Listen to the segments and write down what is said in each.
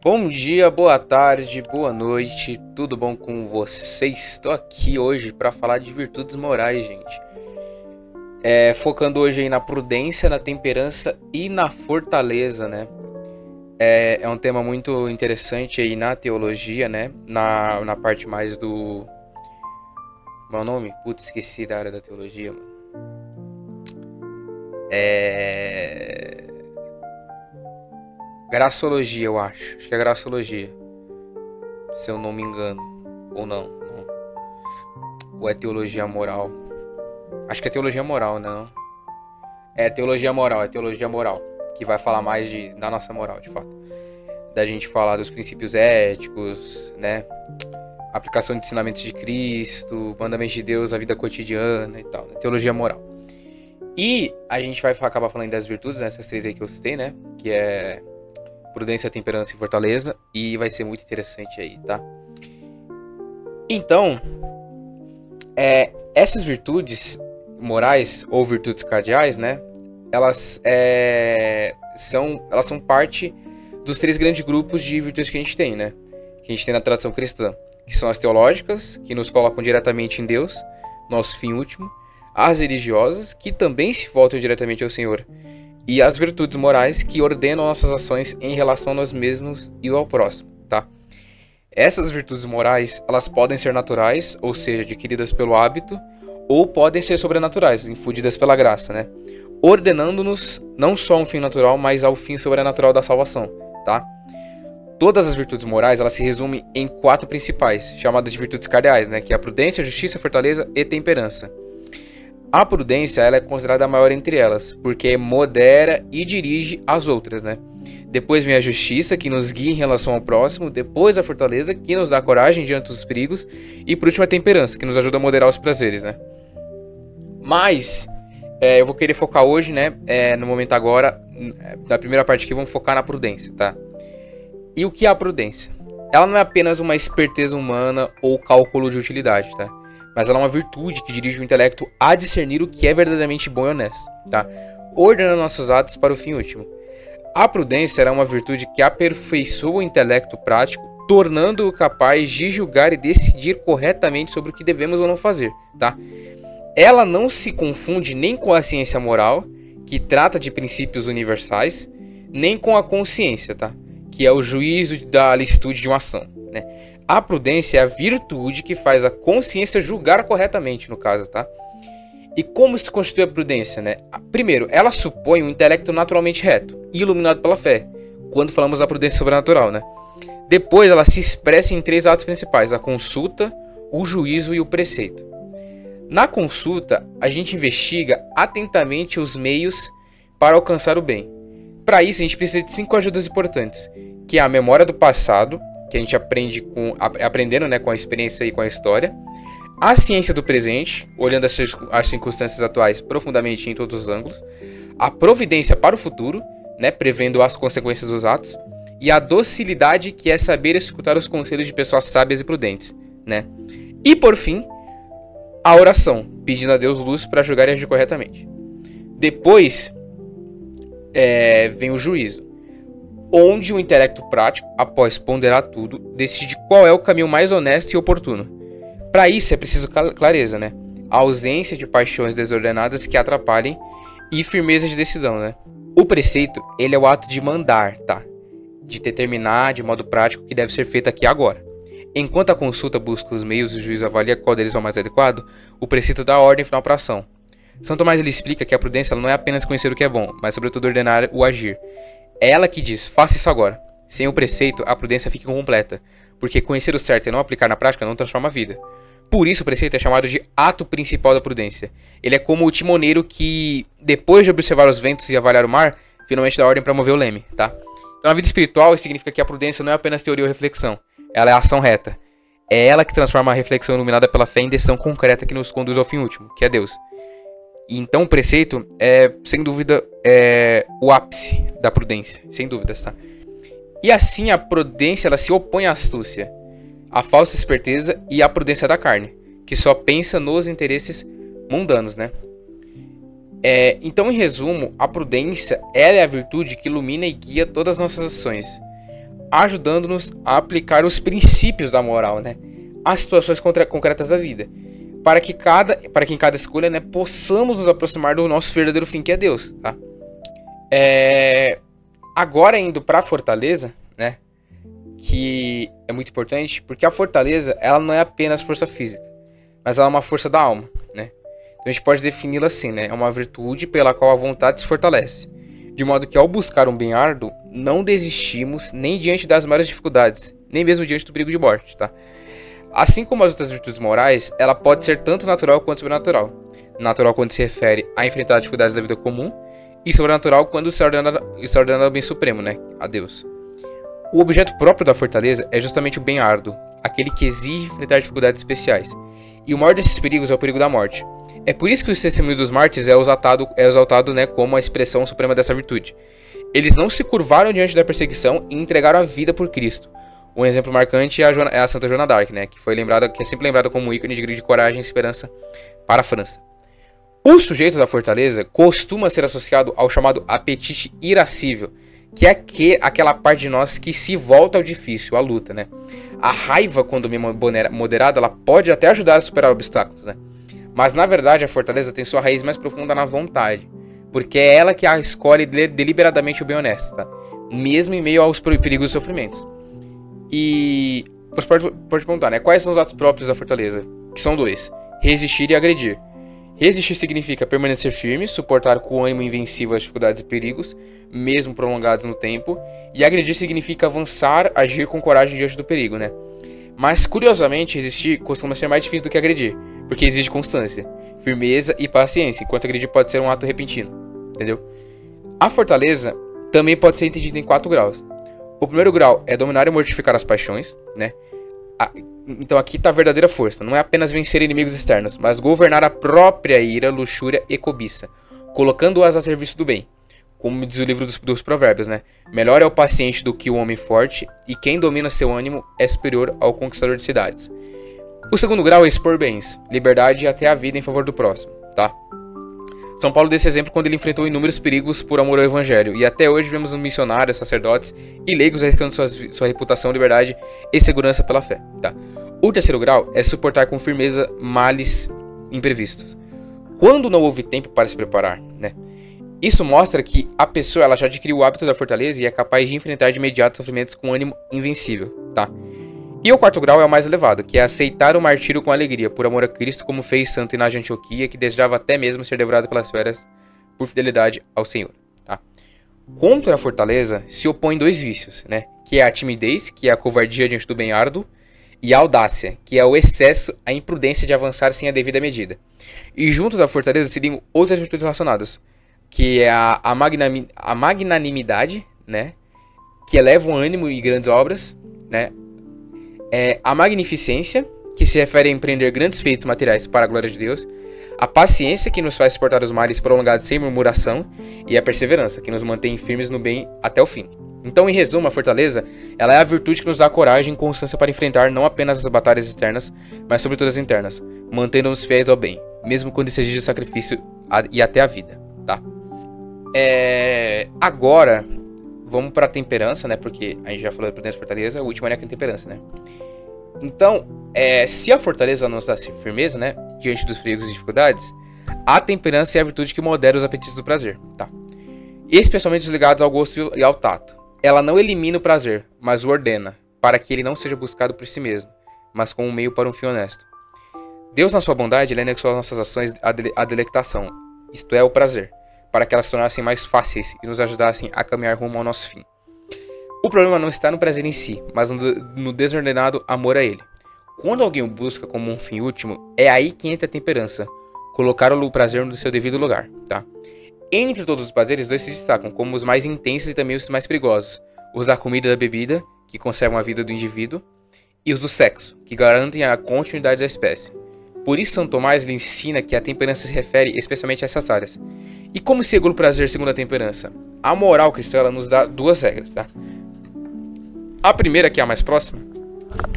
Bom dia, boa tarde, boa noite, tudo bom com vocês? Estou aqui hoje para falar de virtudes morais, gente. Focando hoje aí na prudência, na temperança e na fortaleza, né? É um tema muito interessante aí na teologia, né? Na parte mais do... Meu nome? Putz, esqueci da área da teologia, mano. Graçologia, eu acho. Acho que é graçologia. Se eu não me engano. Ou não. Ou é teologia moral. Acho que é teologia moral, né? Não? É teologia moral. Que vai falar mais da nossa moral, de fato. Da gente falar dos princípios éticos, né? Aplicação de ensinamentos de Cristo, mandamentos de Deus, a vida cotidiana e tal. Né? Teologia moral. E a gente vai acabar falando das virtudes, né? Essas três aí que eu citei, né? Que é prudência, temperança e fortaleza. E vai ser muito interessante aí, tá? Então, essas virtudes morais ou virtudes cardeais, né? Elas são parte dos três grandes grupos de virtudes que a gente tem, né? Que a gente tem na tradição cristã. Que são as teológicas, que nos colocam diretamente em Deus, nosso fim último. As religiosas, que também se voltam diretamente ao Senhor. E as virtudes morais, que ordenam nossas ações em relação a nós mesmos e ao próximo, tá? Essas virtudes morais, elas podem ser naturais, ou seja, adquiridas pelo hábito, ou podem ser sobrenaturais, infundidas pela graça, né? Ordenando-nos não só um fim natural, mas ao fim sobrenatural da salvação, tá? Todas as virtudes morais, elas se resumem em quatro principais, chamadas de virtudes cardeais, né? Que é a prudência, a justiça, a fortaleza e temperança. A prudência, ela é considerada a maior entre elas, porque modera e dirige as outras, né? Depois vem a justiça, que nos guia em relação ao próximo. Depois a fortaleza, que nos dá coragem diante dos perigos. E por último a temperança, que nos ajuda a moderar os prazeres, né? Mas, eu vou querer focar hoje, né? No momento agora, na primeira parte aqui, vamos focar na prudência, tá? E o que é a prudência? Ela não é apenas uma esperteza humana ou cálculo de utilidade, tá? Mas ela é uma virtude que dirige o intelecto a discernir o que é verdadeiramente bom e honesto, tá? Ordenando nossos atos para o fim último. A prudência é uma virtude que aperfeiçoa o intelecto prático, tornando-o capaz de julgar e decidir corretamente sobre o que devemos ou não fazer, tá? Ela não se confunde nem com a ciência moral, que trata de princípios universais, nem com a consciência, tá? Que é o juízo da licitude de uma ação, né? A prudência é a virtude que faz a consciência julgar corretamente, no caso, tá? E como se constitui a prudência, né? Primeiro, ela supõe um intelecto naturalmente reto e iluminado pela fé, quando falamos da prudência sobrenatural, né? Depois, ela se expressa em três atos principais: a consulta, o juízo e o preceito. Na consulta, a gente investiga atentamente os meios para alcançar o bem. Para isso, a gente precisa de 5 ajudas importantes, que é a memória do passado, que a gente aprendendo, né, com a experiência e com a história. A ciência do presente, olhando as circunstâncias atuais profundamente em todos os ângulos. A providência para o futuro, né, prevendo as consequências dos atos. E a docilidade, que é saber escutar os conselhos de pessoas sábias e prudentes, né? E por fim, a oração, pedindo a Deus luz para julgar e agir corretamente. Depois vem o juízo, onde o intelecto prático, após ponderar tudo, decide qual é o caminho mais honesto e oportuno. Para isso é preciso clareza, né? A ausência de paixões desordenadas que atrapalhem e firmeza de decisão, né? O preceito, ele é o ato de mandar, tá? De determinar de modo prático o que deve ser feito aqui agora. Enquanto a consulta busca os meios e o juízo avalia qual deles é o mais adequado, o preceito dá a ordem final para a ação. São Tomás ele explica que a prudência não é apenas conhecer o que é bom, mas sobretudo ordenar o agir. É ela que diz, faça isso agora. Sem o preceito, a prudência fica incompleta, porque conhecer o certo e não aplicar na prática não transforma a vida. Por isso o preceito é chamado de ato principal da prudência. Ele é como o timoneiro que, depois de observar os ventos e avaliar o mar, finalmente dá ordem para mover o leme, tá? Então na vida espiritual, isso significa que a prudência não é apenas teoria ou reflexão, ela é ação reta. É ela que transforma a reflexão iluminada pela fé em decisão concreta que nos conduz ao fim último, que é Deus. E então o preceito sem dúvida, o ápice da prudência, sem dúvidas, tá? E assim a prudência, ela se opõe à astúcia, à falsa esperteza e à prudência da carne, que só pensa nos interesses mundanos, né? Então, em resumo, a prudência ela é a virtude que ilumina e guia todas as nossas ações. ajudando-nos a aplicar os princípios da moral, né, às situações concretas da vida, para que em cada escolha, né, possamos nos aproximar do nosso verdadeiro fim, que é Deus, tá? Agora indo para a fortaleza, né, que é muito importante, porque a fortaleza, ela não é apenas força física, mas ela é uma força da alma, né? Então a gente pode defini-la assim, né? É uma virtude pela qual a vontade se fortalece, de modo que ao buscar um bem árduo, não desistimos nem diante das maiores dificuldades, nem mesmo diante do perigo de morte, tá? Assim como as outras virtudes morais, ela pode ser tanto natural quanto sobrenatural. Natural quando se refere a enfrentar as dificuldades da vida comum, e sobrenatural quando se ordena ao bem supremo, né? A Deus. O objeto próprio da fortaleza é justamente o bem árduo, aquele que exige enfrentar dificuldades especiais. E o maior desses perigos é o perigo da morte. É por isso que os testemunhos dos mártires é exaltado, né, como a expressão suprema dessa virtude. Eles não se curvaram diante da perseguição e entregaram a vida por Cristo. Um exemplo marcante é a Santa Joana d'Arc, né, que é sempre lembrada como ícone de grande coragem e esperança para a França. O sujeito da fortaleza costuma ser associado ao chamado apetite irascível, que é aquela parte de nós que se volta ao difícil, à luta, né? A raiva, quando bem moderada, ela pode até ajudar a superar obstáculos, né? Mas, na verdade, a fortaleza tem sua raiz mais profunda na vontade, porque é ela que a escolhe deliberadamente o bem honesto, tá? Mesmo em meio aos perigos e sofrimentos. E você pode perguntar, né? Quais são os atos próprios da fortaleza? Que são 2. Resistir e agredir. Resistir significa permanecer firme, suportar com ânimo invencível as dificuldades e perigos, mesmo prolongados no tempo. E agredir significa avançar, agir com coragem diante do perigo, né? Mas, curiosamente, resistir costuma ser mais difícil do que agredir, porque exige constância, firmeza e paciência, enquanto agredir pode ser um ato repentino, entendeu? A fortaleza também pode ser entendida em 4 graus. O primeiro grau é dominar e mortificar as paixões, né? Então aqui está a verdadeira força. Não é apenas vencer inimigos externos, mas governar a própria ira, luxúria e cobiça, colocando-as a serviço do bem. Como diz o livro dos Provérbios, né? Melhor é o paciente do que o homem forte, e quem domina seu ânimo é superior ao conquistador de cidades. O segundo grau é expor bens, liberdade e até a vida em favor do próximo, tá? São Paulo desse exemplo quando ele enfrentou inúmeros perigos por amor ao evangelho, e até hoje vemos missionários, sacerdotes e leigos arriscando sua reputação, liberdade e segurança pela fé, tá? O terceiro grau é suportar com firmeza males imprevistos, quando não houve tempo para se preparar, né? Isso mostra que a pessoa ela já adquiriu o hábito da fortaleza e é capaz de enfrentar de imediato sofrimentos com ânimo invencível, tá? E o quarto grau é o mais elevado, que é aceitar o martírio com alegria, por amor a Cristo, como fez Santo Inácio de Antioquia, que desejava até mesmo ser devorado pelas feras por fidelidade ao Senhor, tá? Contra a fortaleza se opõem 2 vícios, né? Que é a timidez, que é a covardia diante do bem árduo, e a audácia, que é o excesso, a imprudência de avançar sem a devida medida. E junto da fortaleza seriam outras virtudes relacionadas, que é a magnanimidade, né? Que eleva o ânimo e grandes obras, né? A magnificência, que se refere a empreender grandes feitos materiais para a glória de Deus, a paciência, que nos faz suportar os males prolongados sem murmuração, e a perseverança, que nos mantém firmes no bem até o fim. Então, em resumo, a fortaleza ela é a virtude que nos dá coragem e constância para enfrentar não apenas as batalhas externas, mas sobretudo as internas, mantendo-nos fiéis ao bem, mesmo quando isso exige sacrifício e até a vida, tá? Agora, vamos para a temperança, né? Porque a gente já falou da prudência e fortaleza, o último é a temperança, né? Então, se a fortaleza nos dá firmeza, né? Diante dos perigos e dificuldades, a temperança é a virtude que modera os apetites do prazer, tá? Especialmente os ligados ao gosto e ao tato. Ela não elimina o prazer, mas o ordena, para que ele não seja buscado por si mesmo, mas como um meio para um fim honesto. Deus, na sua bondade, ele anexou às nossas ações a delectação, isto é, o prazer, para que elas se tornassem mais fáceis e nos ajudassem a caminhar rumo ao nosso fim. O problema não está no prazer em si, mas no desordenado amor a ele. Quando alguém o busca como um fim último, é aí que entra a temperança, colocar o prazer no seu devido lugar, tá? Entre todos os prazeres, 2 se destacam como os mais intensos e também os mais perigosos: os da comida e da bebida, que conservam a vida do indivíduo, e os do sexo, que garantem a continuidade da espécie. Por isso, São Tomás lhe ensina que a temperança se refere especialmente a essas áreas. E como se regula o prazer segundo a temperança? A moral cristã ela nos dá 2 regras, tá? A primeira, que é a mais próxima,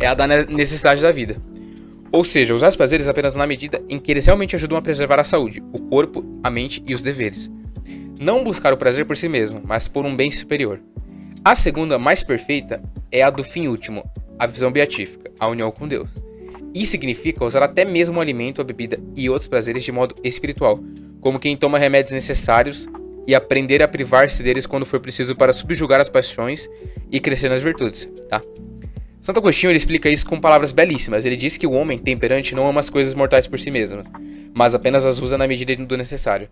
é a da necessidade da vida. Ou seja, usar os prazeres apenas na medida em que eles realmente ajudam a preservar a saúde, o corpo, a mente e os deveres. Não buscar o prazer por si mesmo, mas por um bem superior. A segunda, mais perfeita, é a do fim último, a visão beatífica, a união com Deus. Isso significa usar até mesmo o alimento, a bebida e outros prazeres de modo espiritual, como quem toma remédios necessários e aprender a privar-se deles quando for preciso para subjugar as paixões e crescer nas virtudes, tá? Santo Agostinho ele explica isso com palavras belíssimas. Ele diz que o homem temperante não ama as coisas mortais por si mesmas, mas apenas as usa na medida do necessário.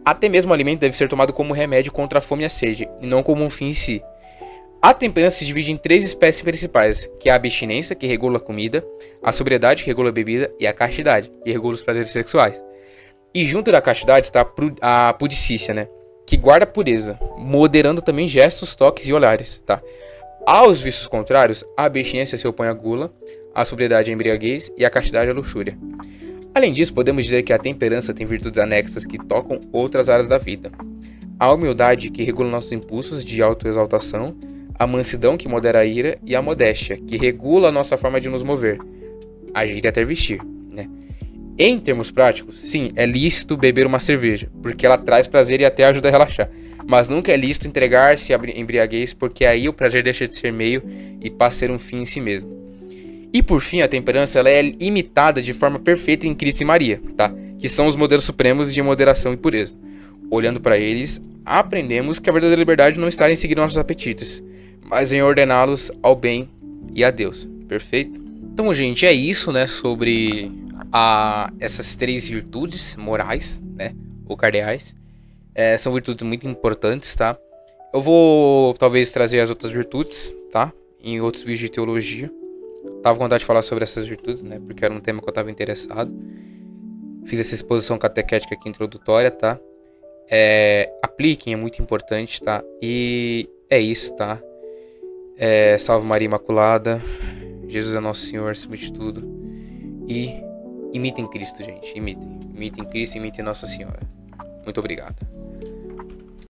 Até mesmo o alimento deve ser tomado como remédio contra a fome e a sede, e não como um fim em si. A temperança se divide em 3 espécies principais, que é a abstinência, que regula a comida, a sobriedade, que regula a bebida, e a castidade, que regula os prazeres sexuais. E junto da castidade está a pudicícia, né? Que guarda a pureza, moderando também gestos, toques e olhares, tá? Aos vícios contrários, a abstinência se opõe à gula, a sobriedade à embriaguez e a castidade à luxúria. Além disso, podemos dizer que a temperança tem virtudes anexas que tocam outras áreas da vida. A humildade, que regula nossos impulsos de autoexaltação, a mansidão, que modera a ira, e a modéstia, que regula a nossa forma de nos mover, agir e até vestir, né? Em termos práticos, sim, é lícito beber uma cerveja, porque ela traz prazer e até ajuda a relaxar. Mas nunca é lícito entregar-se à embriaguez, porque aí o prazer deixa de ser meio e passa a ser um fim em si mesmo. E por fim, a temperança ela é imitada de forma perfeita em Cristo e Maria, tá? Que são os modelos supremos de moderação e pureza. Olhando para eles, aprendemos que a verdadeira liberdade não está em seguir nossos apetites, mas em ordená-los ao bem e a Deus. Perfeito? Então, gente, é isso, né, sobre essas 3 virtudes morais, né, ou cardeais. São virtudes muito importantes, tá? Eu vou, talvez, trazer as outras virtudes, tá? Em outros vídeos de teologia. Tava com vontade de falar sobre essas virtudes, né, porque era um tema que eu tava interessado. Fiz essa exposição catequética aqui introdutória, tá? Apliquem, é muito importante, tá? E é isso, tá? Salve Maria Imaculada, Jesus é nosso Senhor, acima de tudo. E imitem Cristo, gente, imitem Cristo, imitem Nossa Senhora. Muito obrigado.